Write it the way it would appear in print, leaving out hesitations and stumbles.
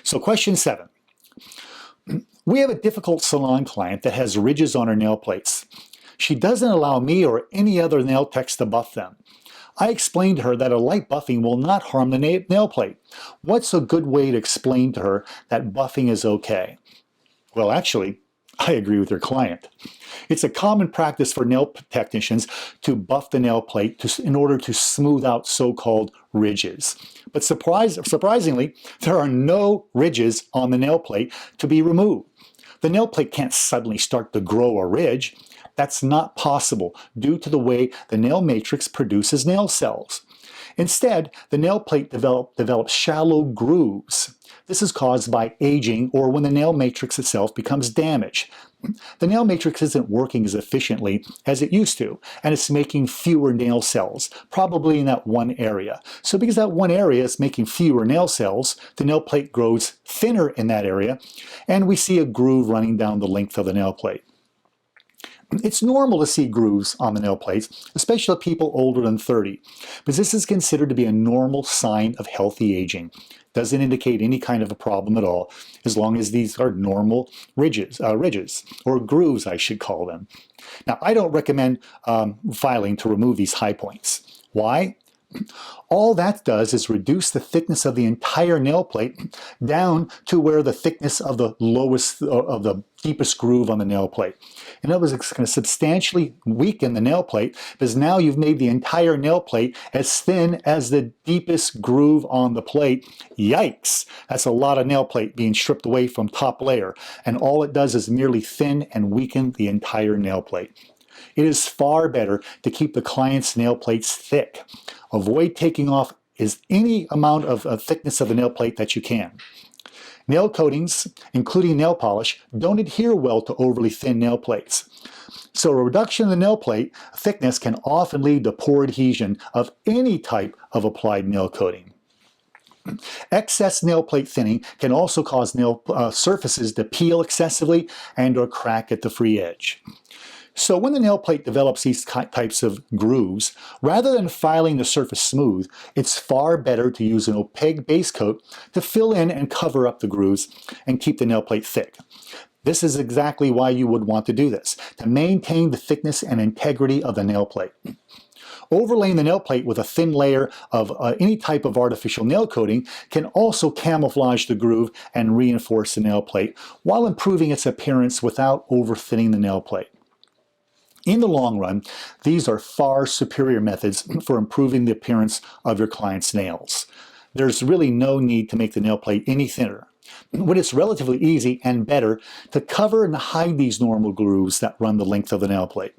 So question 7. We have a difficult salon client that has ridges on her nail plates. She doesn't allow me or any other nail techs to buff them. I explained to her that a light buffing will not harm the nail plate. What's a good way to explain to her that buffing is okay? Well, actually, I agree with your client. It's a common practice for nail technicians to buff the nail plate in order to smooth out so-called ridges. But surprisingly, there are no ridges on the nail plate to be removed. The nail plate can't suddenly start to grow a ridge. That's not possible due to the way the nail matrix produces nail cells. Instead, the nail plate develops shallow grooves. This is caused by aging or when the nail matrix itself becomes damaged. The nail matrix isn't working as efficiently as it used to, and it's making fewer nail cells, probably in that one area. So because that one area is making fewer nail cells, the nail plate grows thinner in that area, and we see a groove running down the length of the nail plate. It's normal to see grooves on the nail plates, especially people older than 30, but this is considered to be a normal sign of healthy aging. Doesn't indicate any kind of a problem at all, as long as these are normal ridges, or grooves, I should call them. Now, I don't recommend filing to remove these high points. Why? All that does is reduce the thickness of the entire nail plate down to where the thickness of the deepest groove on the nail plate. In other words, it's going to substantially weaken the nail plate because now you've made the entire nail plate as thin as the deepest groove on the plate. Yikes! That's a lot of nail plate being stripped away from top layer, and all it does is merely thin and weaken the entire nail plate. It is far better to keep the client's nail plates thick. Avoid taking off any amount of thickness of the nail plate that you can. Nail coatings, including nail polish, don't adhere well to overly thin nail plates. So a reduction in the nail plate thickness can often lead to poor adhesion of any type of applied nail coating. Excess nail plate thinning can also cause nail surfaces to peel excessively and or crack at the free edge. So when the nail plate develops these types of grooves, rather than filing the surface smooth, it's far better to use an opaque base coat to fill in and cover up the grooves and keep the nail plate thick. This is exactly why you would want to do this, to maintain the thickness and integrity of the nail plate. Overlaying the nail plate with a thin layer of any type of artificial nail coating can also camouflage the groove and reinforce the nail plate while improving its appearance without over-thinning the nail plate. In the long run, these are far superior methods for improving the appearance of your client's nails. There's really no need to make the nail plate any thinner, when it's relatively easy and better to cover and hide these normal grooves that run the length of the nail plate.